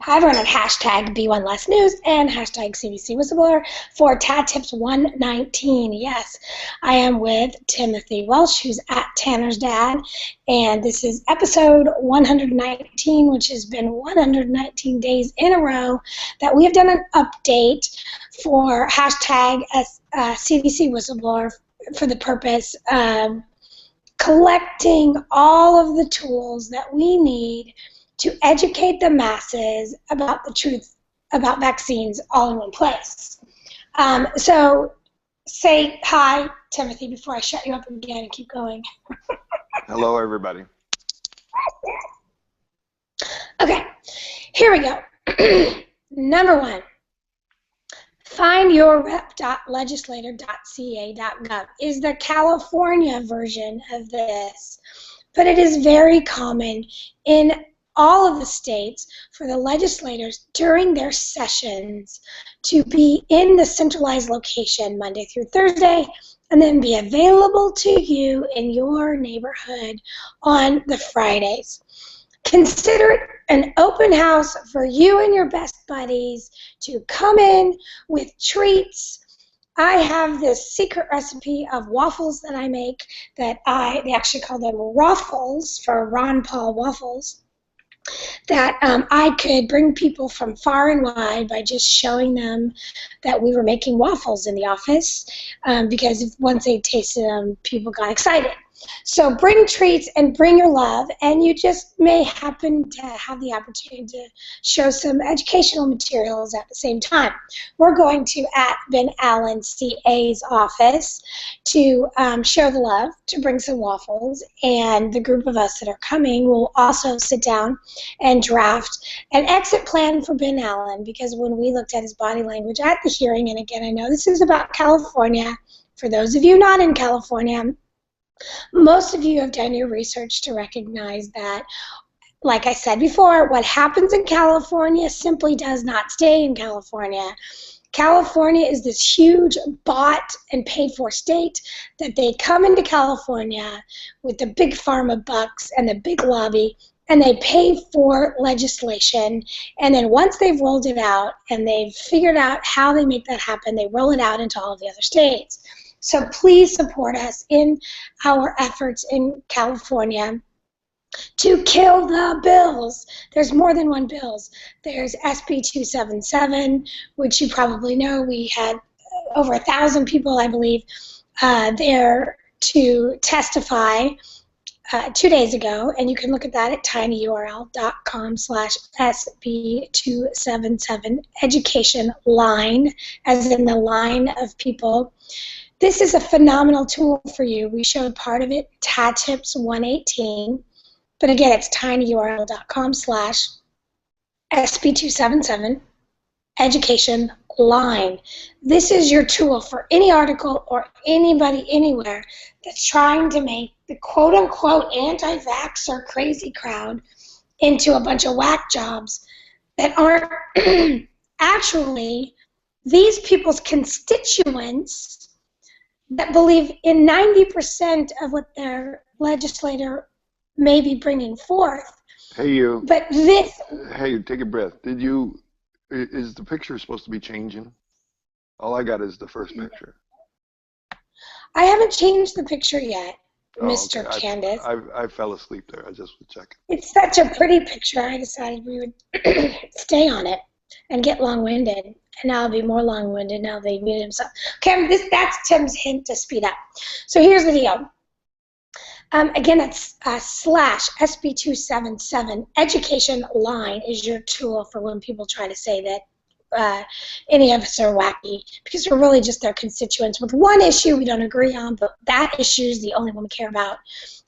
Hi everyone at hashtag B1 Less News and hashtag CBC Whistleblower for TAD Tips 119. Yes, I am with Timothy Welsh, who's at Tanner's dad, and this is episode 119, which has been 119 days in a row that we have done an update for hashtag CBC Whistleblower for the purpose of collecting all of the tools that we need to educate the masses about the truth about vaccines all in one place. So say hi, Timothy, before I shut you up again and keep going. Hello, everybody. Okay, here we go. Number one, findyourrep.legislator.ca.gov is the California version of this, but it is very common in all of the states for the legislators during their sessions to be in the centralized location Monday through Thursday and then be available to you in your neighborhood on the Fridays. Consider it an open house for you and your best buddies to come in with treats. I have this secret recipe of waffles that I make that they actually call them Ruffles for Ron Paul waffles, that I could bring people from far and wide by just showing them that we were making waffles in the office, because once they tasted them, people got excited. So bring treats and bring your love, and you just may happen to have the opportunity to show some educational materials at the same time. We're going to at Ben Allen CA's office to show the love, to bring some waffles, and the group of us that are coming will also sit down and draft an exit plan for Ben Allen, because when we looked at his body language at the hearing, and again, I know this is about California, for those of you not in California, most of you have done your research to recognize that, like I said before, what happens in California simply does not stay in California. California is this huge bought and paid for state that they come into California with the big pharma bucks and the big lobby, and they pay for legislation, and then once they've rolled it out and they've figured out how they make that happen, they roll it out into all of the other states. So please support us in our efforts in California to kill the bills. There's more than one bills. There's SB 277, which you probably know. We had over 1,000 people, I believe, there to testify 2 days ago, and you can look at that at tinyurl.com/SB277 education line, as in the line of people. This is a phenomenal tool for you. We showed part of it, TAD Tips 118, but again, it's tinyurl.com/SB277 education line. This is your tool for any article or anybody anywhere that's trying to make the quote-unquote anti-vaxxer crazy crowd into a bunch of whack jobs that aren't actually these people's constituents that believe in 90% of what their legislator may be bringing forth. Hey, you. But this... Hey, take a breath. Is the picture supposed to be changing? All I got is the first picture. I haven't changed the picture yet, Mr. Okay. Candace. I fell asleep there. I just was checking. It's such a pretty picture, I decided we would stay on it and get long-winded. And now I'll be more long-winded now they muted himself. Okay, that's Tim's hint to speed up. So here's the deal. Again, that's /SB277 education line is your tool for when people try to say that any of us are wacky, because we're really just their constituents with one issue we don't agree on, but that issue is the only one we care about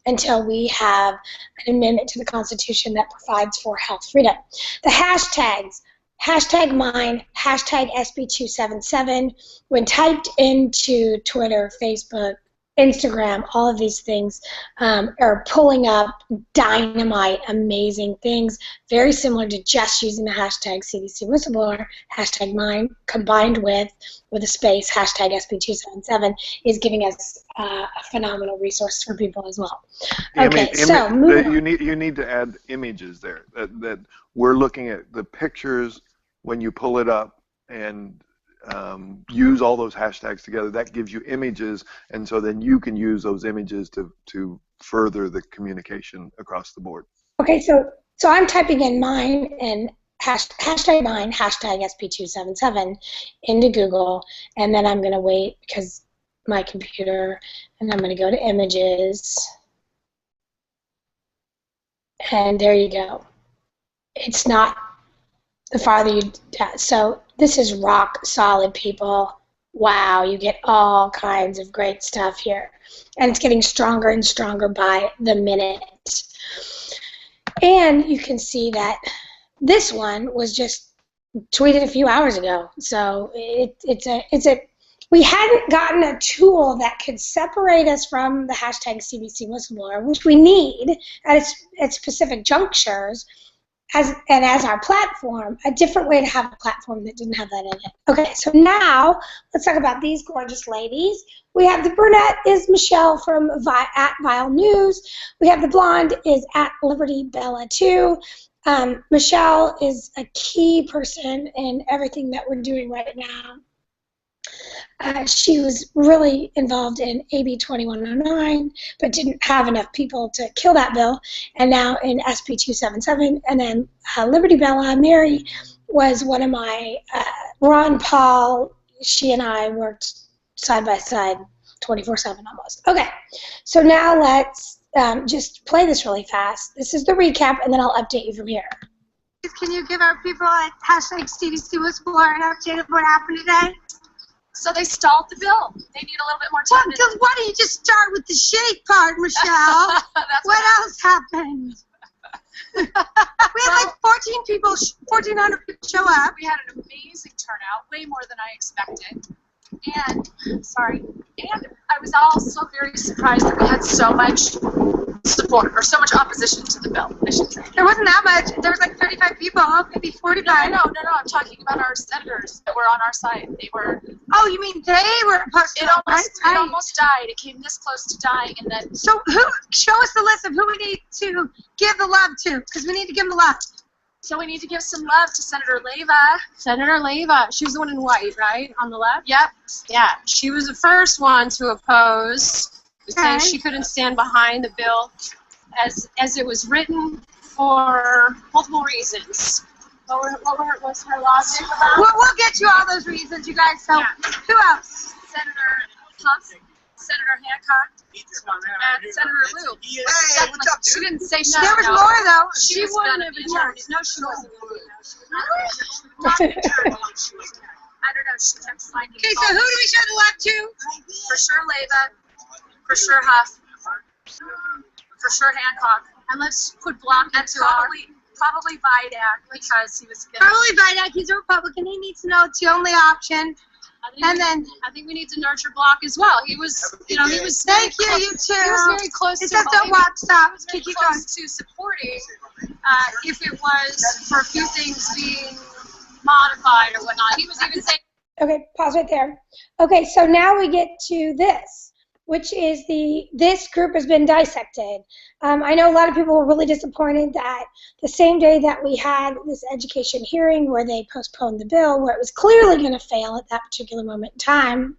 until we have an amendment to the Constitution that provides for health freedom. The hashtags, hashtag mine, hashtag SB277, when typed into Twitter, Facebook, Instagram, all of these things are pulling up dynamite, amazing things, very similar to just using the hashtag CDC whistleblower, hashtag mine, combined with a space, hashtag SB277, is giving us a phenomenal resource for people as well. Okay, so you need to add images there. That we're looking at the pictures when you pull it up and use all those hashtags together. That gives you images, and so then you can use those images to further the communication across the board. Okay, so I'm typing in mine and hashtag mine, hashtag SP277 into Google, and then I'm going to wait because my computer, and I'm going to go to images, and there you go. It's not the farther you, so this is rock solid, people. Wow, you get all kinds of great stuff here. And it's getting stronger and stronger by the minute. And you can see that this one was just tweeted a few hours ago. So we hadn't gotten a tool that could separate us from the hashtag CDC whistleblower, which we need at specific junctures, as our platform, a different way to have a platform that didn't have that in it. Okay, so now let's talk about these gorgeous ladies. We have the brunette is Michelle from at Vile News. We have the blonde is at Liberty Bella 2. Michelle is a key person in everything that we're doing right now. She was really involved in AB 2109, but didn't have enough people to kill that bill. And now in SB 277, and then Liberty Bella, Mary was one of my, Ron Paul, she and I worked side by side 24/7 almost. Okay, so now let's just play this really fast. This is the recap, and then I'll update you from here. Can you give our people a hashtag CDC whistleblower an update of what happened today? So they stalled the bill. They need a little bit more time. Well, why don't you just start with the shade part, Michelle? What else happened? We had like 1,400 people show up. We had an amazing turnout, way more than I expected. And I was also very surprised that we had so much support, or so much opposition to the bill, I should say. There wasn't that much. There was like 35 people, maybe 45. No, I'm talking about our senators that were on our side. They were... Oh, you mean they were opposed to it almost died. It came this close to dying, and then... So show us the list of who we need to give the love to, because we need to give them the love. So we need to give some love to Senator Leyva. Senator Leyva, she was the one in white, right, on the left? Yep. Yeah, she was the first one to oppose, saying she couldn't stand behind the bill as it was written for multiple reasons. What was her logic about? We'll get you all those reasons, you guys. So, who else? Senator Huff, Senator Hancock, and Senator Liu. Hey, what's up, dude? She didn't say she There was more, though. She wouldn't have adjourned. No, she wasn't. I don't know. She kept sliding. Okay, so who do we show the love to? For sure Leyva. For sure Huff. For sure Hancock. And let's put Block and into our... Probably Vidak, because he was getting... Probably Vidak. He's a Republican. He needs to know it's the only option. I think we need to nurture Block as well. He was, he was. Thank you. You too. He was very close to. Don't watch. Stop. Keep going. To supporting, if it was for a few things being modified or whatnot. He was even saying. Okay, pause right there. Okay, so now we get to this, which is this group has been dissected. I know a lot of people were really disappointed that the same day that we had this education hearing where they postponed the bill, where it was clearly going to fail at that particular moment in time,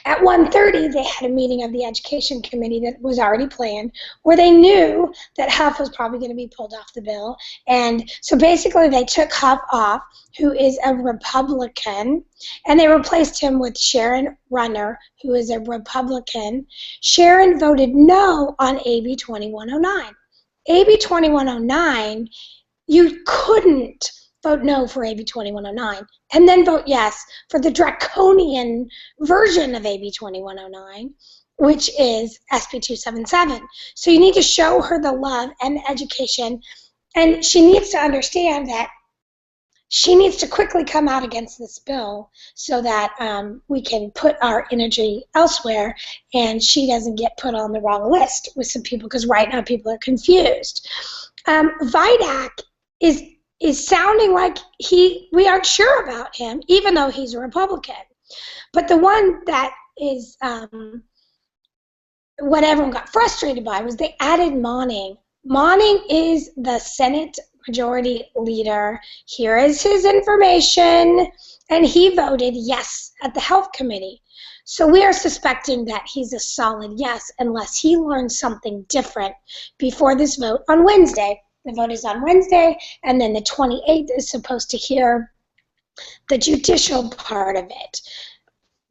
at 1:30 they had a meeting of the education committee that was already planned, where they knew that Huff was probably going to be pulled off the bill. And so basically they took Huff off, who is a Republican, and they replaced him with Sharon Runner, who is a Republican. Sharon voted no on AB 2109. AB 2109, you couldn't vote no for AB 2109 and then vote yes for the draconian version of AB 2109, which is SB 277. So you need to show her the love and the education, and she needs to understand that she needs to quickly come out against this bill so that we can put our energy elsewhere and she doesn't get put on the wrong list with some people, because right now people are confused. Vidak is sounding like we aren't sure about him, even though he's a Republican. But the one that is what everyone got frustrated by was they added Monning. Monning is the Senate Majority Leader. Here is his information, and he voted yes at the Health Committee. So we are suspecting that he's a solid yes unless he learns something different before this vote on Wednesday. The vote is on Wednesday, and then the 28th is supposed to hear the judicial part of it.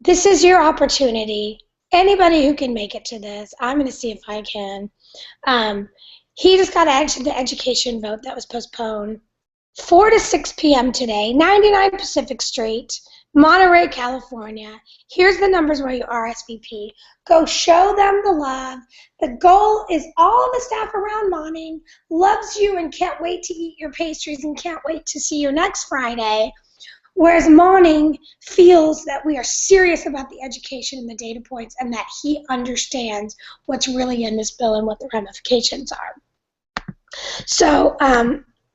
This is your opportunity. Anybody who can make it to this, I'm going to see if I can. He just got added to the education vote that was postponed. 4 to 6 p.m. today, 99 Pacific Street, Monterey, California. Here's the numbers where you RSVP. Go show them the love. The goal is all the staff around Monning loves you and can't wait to eat your pastries and can't wait to see you next Friday. Whereas Monning feels that we are serious about the education and the data points and that he understands what's really in this bill and what the ramifications are. So,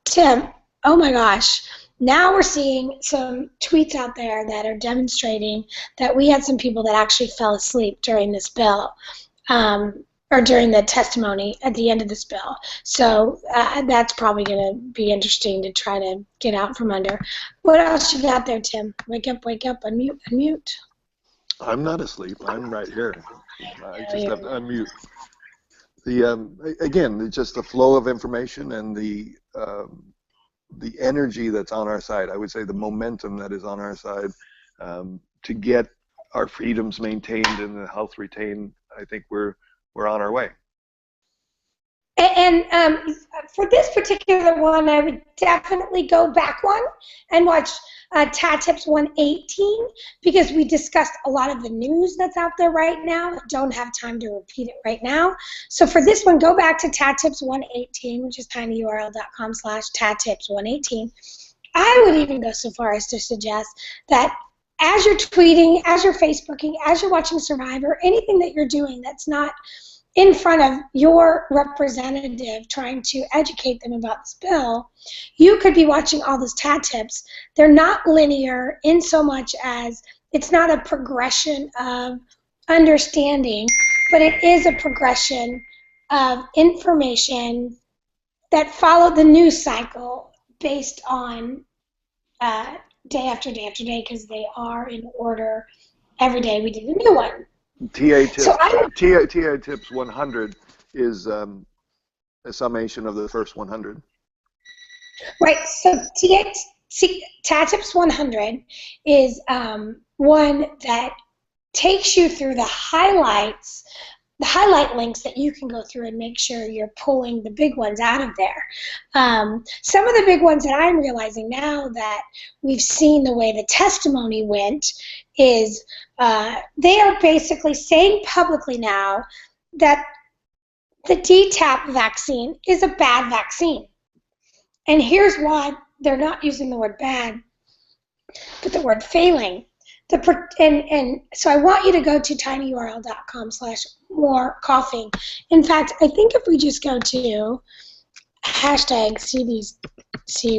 Tim, oh my gosh, now we're seeing some tweets out there that are demonstrating that we had some people that actually fell asleep during this bill, or during the testimony at the end of this bill. So that's probably going to be interesting to try to get out from under. What else you got there, Tim? Wake up, unmute, unmute. I'm not asleep. I'm right here. I just have to unmute. The again, it's just the flow of information and the energy that's on our side. I would say the momentum that is on our side to get our freedoms maintained and the health retained. I think we're on our way. And for this particular one, I would definitely go back one and watch TAT Tips 118, because we discussed a lot of the news that's out there right now. Don't have time to repeat it right now. So for this one, go back to TAT Tips 118, which is tinyurl.com/TATtips118. I would even go so far as to suggest that as you're tweeting, as you're Facebooking, as you're watching Survivor, anything that you're doing that's not in front of your representative trying to educate them about this bill, you could be watching all those TAT tips. They're not linear in so much as it's not a progression of understanding, but it is a progression of information that follow the news cycle based on day after day after day, because they are in order. Every day we did a new one. TA Tips 100 is a summation of the first 100. Right. So TAT Tips 100 is one that takes you through the highlights, the highlight links that you can go through and make sure you're pulling the big ones out of there. Some of the big ones that I'm realizing now that we've seen the way the testimony went is they are basically saying publicly now that the DTaP vaccine is a bad vaccine. And here's why they're not using the word bad, but the word failing. And so I want you to go to tinyurl.com/more-coughing. In fact, I think if we just go to #CDC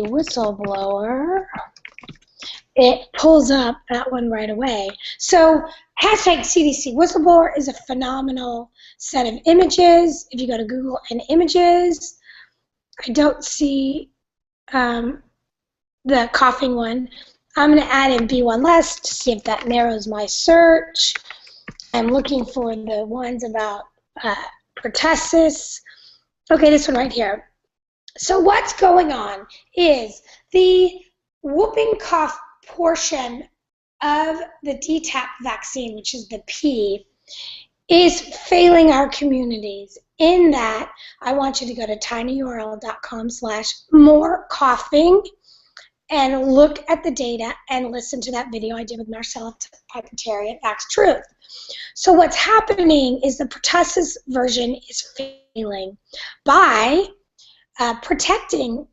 whistleblower, it pulls up that one right away. So #CDC whistleblower is a phenomenal set of images. If you go to Google and images, I don't see the coughing one. I'm going to add in B1 less to see if that narrows my search. I'm looking for the ones about pertussis. Okay, this one right here. So what's going on is the whooping cough portion of the DTaP vaccine, which is the P, is failing our communities. In that, I want you to go to tinyurl.com/more-coughing and look at the data and listen to that video I did with Marcella Pipetary at Facts Truth. So what's happening is the pertussis version is failing by protecting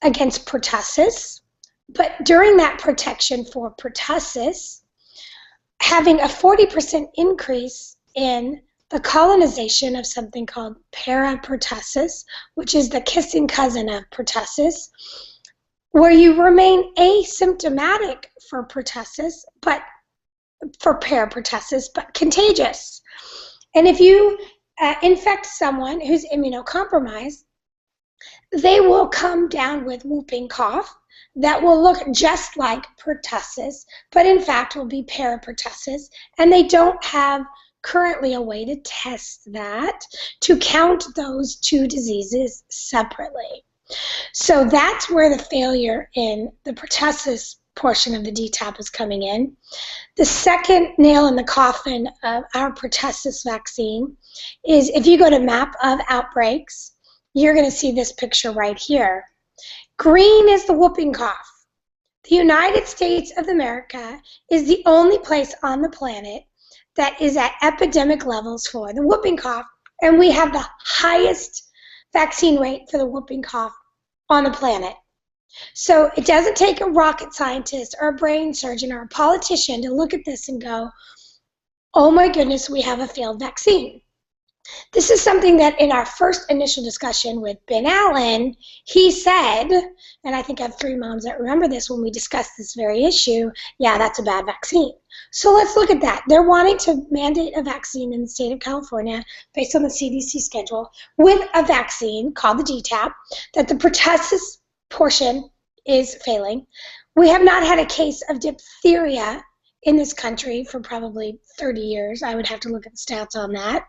against pertussis, But during that protection for pertussis, having a 40% increase in the colonization of something called parapertussis, which is the kissing cousin of pertussis, where you remain asymptomatic for pertussis, but for parapertussis, but contagious. And if you infect someone who's immunocompromised, they will come down with whooping cough that will look just like pertussis, but in fact will be parapertussis, and they don't have currently a way to test that, to count those two diseases separately. So that's where the failure in the pertussis portion of the DTaP is coming in. The second nail in the coffin of our pertussis vaccine is, if you go to map of outbreaks, you're going to see this picture right here. Green is the whooping cough. The United States of America is the only place on the planet that is at epidemic levels for the whooping cough, and we have the highest vaccine rate for the whooping cough on the planet. So it doesn't take a rocket scientist or a brain surgeon or a politician to look at this and go, oh my goodness, we have a failed vaccine. This is something that in our first initial discussion with Ben Allen, he said, and I think I have 3 moms that remember this when we discussed this very issue, yeah, that's a bad vaccine. So let's look at that. They're wanting to mandate a vaccine in the state of California based on the CDC schedule with a vaccine called the DTaP, that the pertussis portion is failing. We have not had a case of diphtheria in this country for probably 30 years. I would have to look at the stats on that.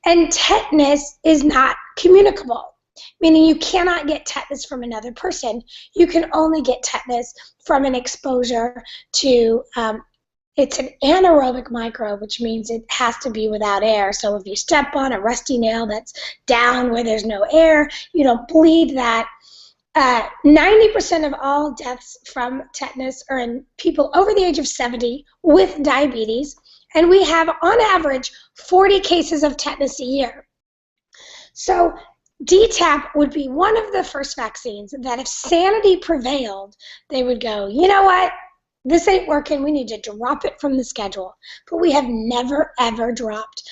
And tetanus is not communicable, meaning you cannot get tetanus from another person. You can only get tetanus from an exposure to, it's an anaerobic microbe, which means it has to be without air. So if you step on a rusty nail that's down where there's no air, you don't bleed that. 90% of all deaths from tetanus are in people over the age of 70 with diabetes, and we have, on average, 40 cases of tetanus a year. So DTaP would be one of the first vaccines that if sanity prevailed, they would go, you know what, this ain't working, we need to drop it from the schedule. But we have never, ever dropped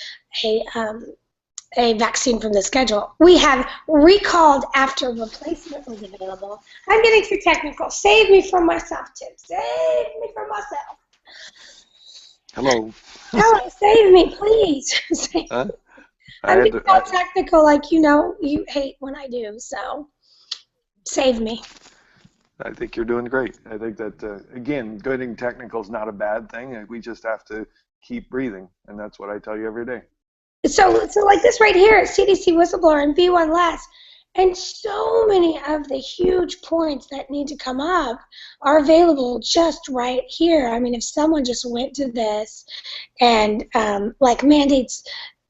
a vaccine from the schedule. We have recalled after replacement was available. I'm getting too technical. Save me from myself, Tim. Save me from myself. Hello. Hello, save me, please. Huh? I'm getting so technical, like, you know, you hate when I do, so save me. I think you're doing great. I think that, again, getting technical is not a bad thing. We just have to keep breathing, and that's what I tell you every day. So like this right here, CDC whistleblower and B1 less, and so many of the huge points that need to come up are available just right here. I mean, if someone just went to this and like mandates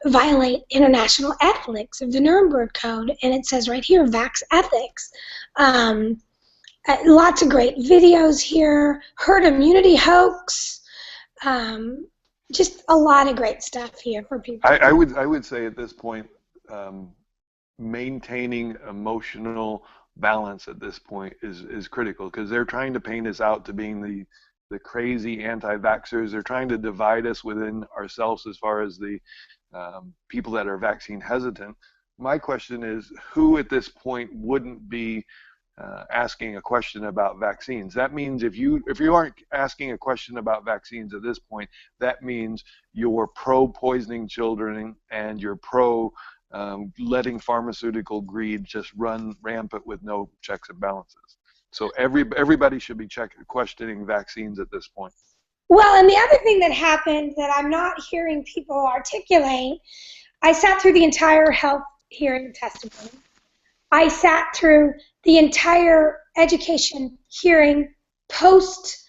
violate international ethics of the Nuremberg Code, and it says right here, vax ethics. Lots of great videos here, herd immunity hoax. Just a lot of great stuff here for people. I would say at this point, maintaining emotional balance at this point is critical, because they're trying to paint us out to being the crazy anti-vaxxers. They're trying to divide us within ourselves as far as the people that are vaccine hesitant. My question is, who at this point wouldn't be asking a question about vaccines? That means if you aren't asking a question about vaccines at this point, that means you're pro poisoning children and you're pro letting pharmaceutical greed just run rampant with no checks and balances. So everybody should be questioning vaccines at this point. Well, and the other thing that happened that I'm not hearing people articulate, I sat through the entire health hearing testimony. I sat through the entire education hearing post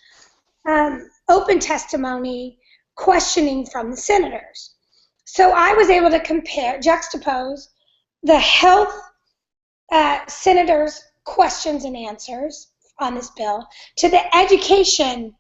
open testimony questioning from the senators. So I was able to juxtapose the health senators' questions and answers on this bill to the education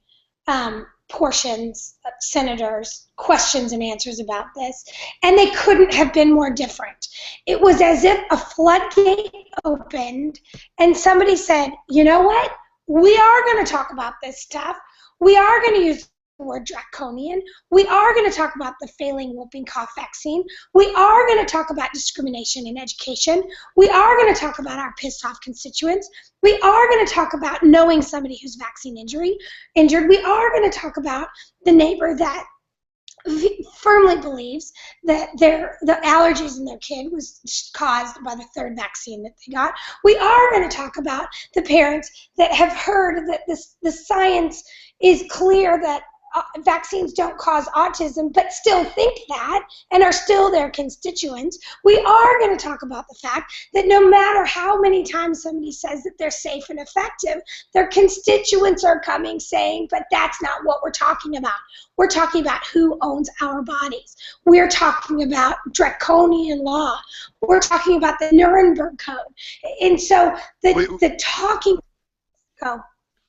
portions of senators' questions and answers about this, and they couldn't have been more different. It was as if a floodgate opened and somebody said, you know what, we are going to talk about this stuff. We are going to use the word draconian. We are going to talk about the failing whooping cough vaccine. We are going to talk about discrimination in education. We are going to talk about our pissed off constituents. We are going to talk about knowing somebody who's vaccine injured. We are going to talk about the neighbor that firmly believes that the allergies in their kid was caused by the third vaccine that they got. We are going to talk about the parents that have heard that the science is clear that vaccines don't cause autism, but still think that and are still their constituents. We are going to talk about the fact that no matter how many times somebody says that they're safe and effective, their constituents are coming saying, but that's not what we're talking about. We're talking about who owns our bodies. We're talking about draconian law. We're talking about the Nuremberg Code. And so the talking,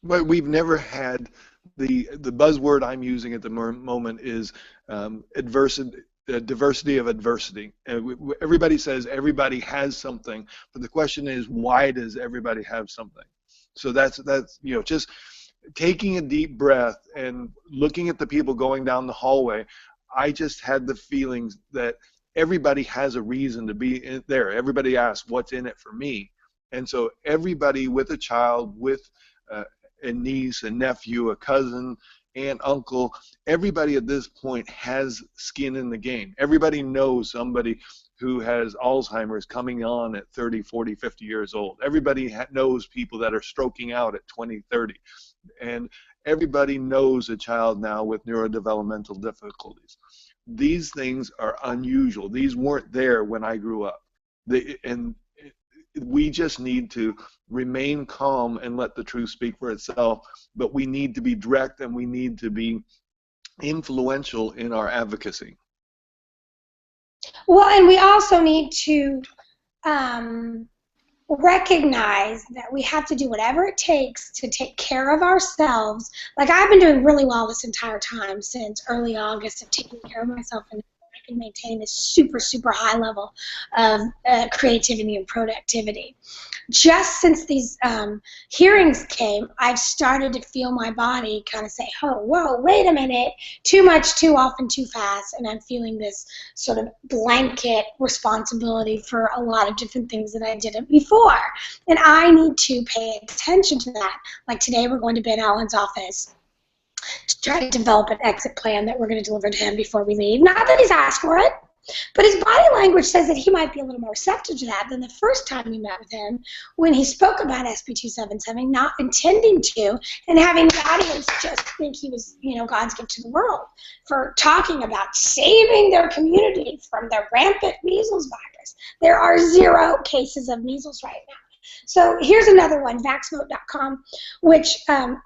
But we've never had the buzzword I'm using at the moment is diversity of adversity. Everybody says everybody has something, but the question is, why does everybody have something? So that's just taking a deep breath and looking at the people going down the hallway. I just had the feelings that everybody has a reason to be there. Everybody asks, what's in it for me? And so everybody with a child, with a niece, a nephew, a cousin, aunt, uncle, everybody at this point has skin in the game. Everybody knows somebody who has Alzheimer's coming on at 30, 40, 50 years old. Everybody knows people that are stroking out at 20, 30. And everybody knows a child now with neurodevelopmental difficulties. These things are unusual. These weren't there when I grew up. And we just need to remain calm and let the truth speak for itself, but we need to be direct and we need to be influential in our advocacy. Well, and we also need to recognize that we have to do whatever it takes to take care of ourselves. Like, I've been doing really well this entire time since early August of taking care of myself, and I can maintain this super, super high level of creativity and productivity. Just since these hearings came, I've started to feel my body kind of say, oh, whoa, wait a minute, too much, too often, too fast, and I'm feeling this sort of blanket responsibility for a lot of different things that I didn't before, and I need to pay attention to that. Like today we're going to Ben Allen's office to try to develop an exit plan that we're going to deliver to him before we leave. Not that he's asked for it, but his body language says that he might be a little more receptive to that than the first time we met with him when he spoke about SB 277, not intending to, and having the audience just think he was, God's gift to the world for talking about saving their community from the rampant measles virus. There are 0 cases of measles right now. So here's another one, vaxvote.com, which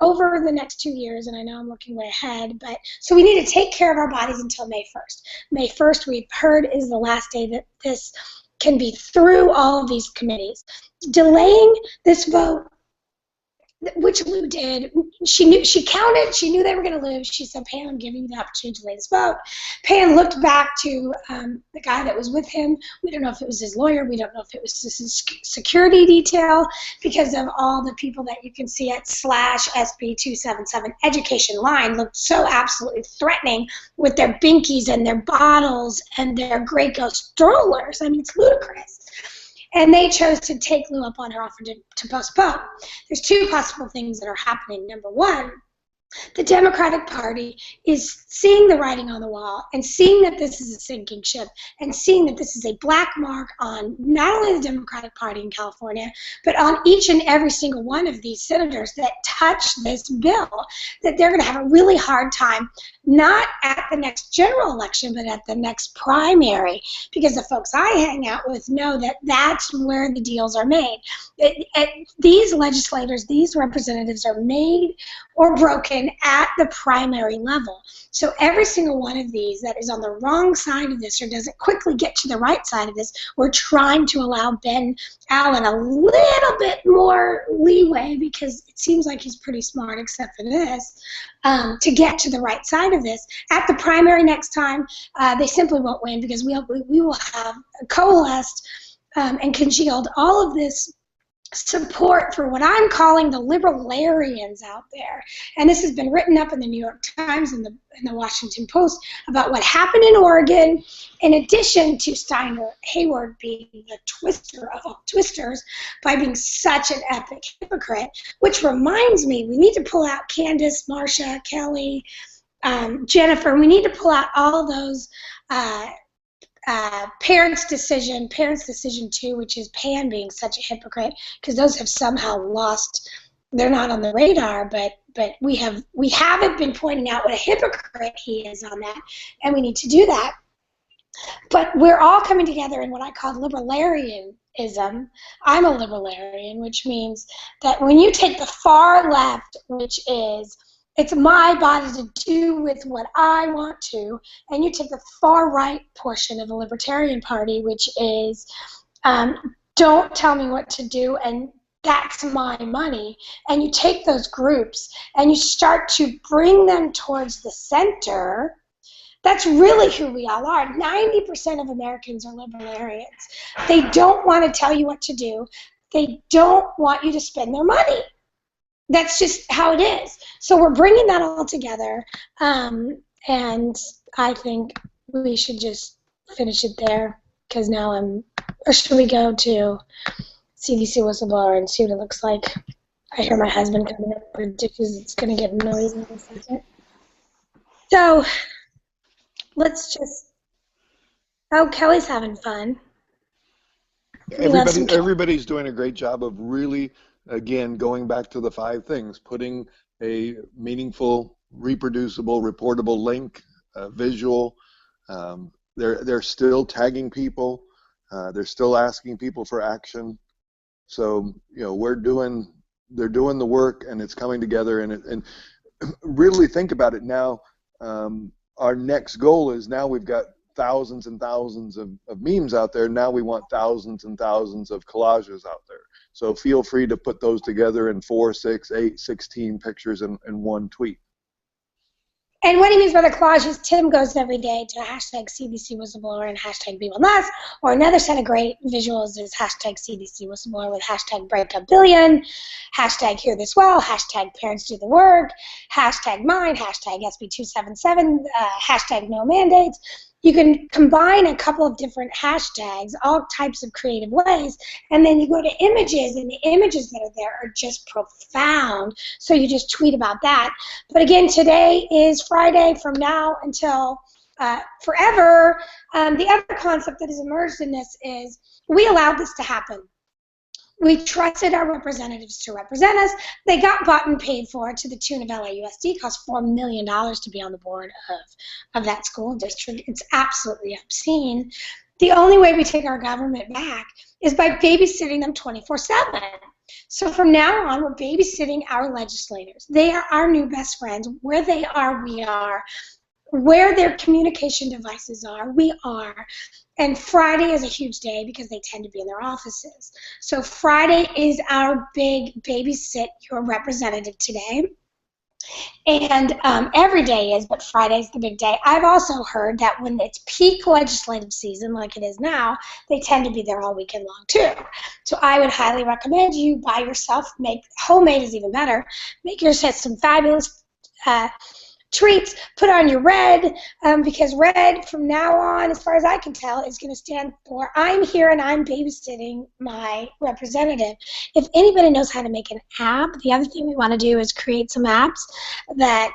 over the next 2 years, and I know I'm looking way ahead, but so we need to take care of our bodies until May 1st. May 1st, we've heard, is the last day that this can be through all of these committees. Delaying this vote, which Lou did, she counted, she knew they were going to lose. She said, Pam, I'm giving you the opportunity to delay this vote. Pam looked back to the guy that was with him. We don't know if it was his lawyer. We don't know if it was his security detail, because of all the people that you can see at /SB277 education line looked so absolutely threatening with their binkies and their bottles and their Grey Ghost strollers. I mean, it's ludicrous. And they chose to take Lou up on her offer to postpone. There's 2 possible things that are happening. Number one, the Democratic Party is seeing the writing on the wall and seeing that this is a sinking ship and seeing that this is a black mark on not only the Democratic Party in California, but on each and every single one of these senators that touch this bill, that they're going to have a really hard time, not at the next general election, but at the next primary, because the folks I hang out with know that that's where the deals are made. These legislators, these representatives are made or broken at the primary level. So every single one of these that is on the wrong side of this or doesn't quickly get to the right side of this, we're trying to allow Ben Allen a little bit more leeway, because it seems like he's pretty smart except for this, to get to the right side of this. At the primary next time, they simply won't win, because we will have coalesced and congealed all of this support for what I'm calling the libertarians out there. And this has been written up in the New York Times and the Washington Post about what happened in Oregon, in addition to Steiner Hayward being the twister of all twisters by being such an epic hypocrite, which reminds me, we need to pull out Candace, Marsha, Kelly, Jennifer. We need to pull out all those Parents' Decision 2, which is Pan being such a hypocrite, because those have somehow lost. They're not on the radar, but we haven't been pointing out what a hypocrite he is on that, and we need to do that. But we're all coming together in what I call libertarianism. I'm a libertarian, which means that when you take the far left, which is it's my body to do with what I want to, and you take the far right portion of the Libertarian Party, which is don't tell me what to do, and that's my money, and you take those groups and you start to bring them towards the center. That's really who we all are. 90% of Americans are libertarians. They don't want to tell you what to do. They don't want you to spend their money. That's just how it is. So we're bringing that all together, and I think we should just finish it there, because now or should we go to CDC whistleblower and see what it looks like? I hear my husband coming up because it's going to get noisy in a second. So let's just, Kelly's having fun. Everybody's doing a great job of really, again, going back to the 5 things, putting a meaningful, reproducible, reportable link, visual. They're still tagging people. They're still asking people for action. So, they're doing the work, and it's coming together. And really think about it now. Our next goal is, now we've got thousands and thousands of memes out there. Now we want thousands and thousands of collages out there. So feel free to put those together in 4, 6, 8, 16 pictures in one tweet. And what he means by the collages, Tim goes every day to hashtag CDC whistleblower and hashtag BeWellNess, or another set of great visuals is hashtag CDC whistleblower with hashtag BreakupBillion, hashtag Hear This Well, hashtag Parents Do the Work, hashtag mine, hashtag SB277, hashtag No Mandates. You can combine a couple of different hashtags, all types of creative ways, and then you go to images, and the images that are there are just profound, so you just tweet about that. But again, today is Friday from now until forever. The other concept that has emerged in this is we allowed this to happen. We trusted our representatives to represent us. They got bought and paid for to the tune of LAUSD. It cost $4 million to be on the board of that school district. It's absolutely obscene. The only way we take our government back is by babysitting them 24/7. So from now on, we're babysitting our legislators. They are our new best friends. Where they are, we are. Where their communication devices are, we are. And Friday is a huge day because they tend to be in their offices. So Friday is our big babysit your representative today. And every day is, but Friday's the big day. I've also heard that when it's peak legislative season, like it is now, they tend to be there all weekend long too. So I would highly recommend you buy yourself, make homemade is even better, make yourself some fabulous treats, put on your red, because red from now on, as far as I can tell, is going to stand for I'm here and I'm babysitting my representative. If anybody knows how to make an app, the other thing we want to do is create some apps that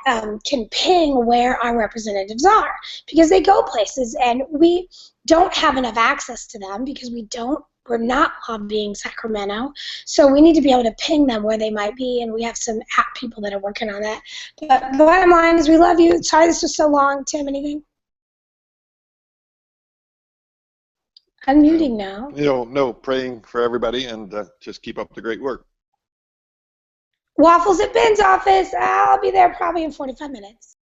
can ping where our representatives are, because they go places and we don't have enough access to them because we're not lobbying Sacramento, so we need to be able to ping them where they might be, and we have some app people that are working on that. But the bottom line is we love you. Sorry this was so long. Tim, anything? I'm muting now. No, praying for everybody, and just keep up the great work. Waffles at Ben's office. I'll be there probably in 45 minutes.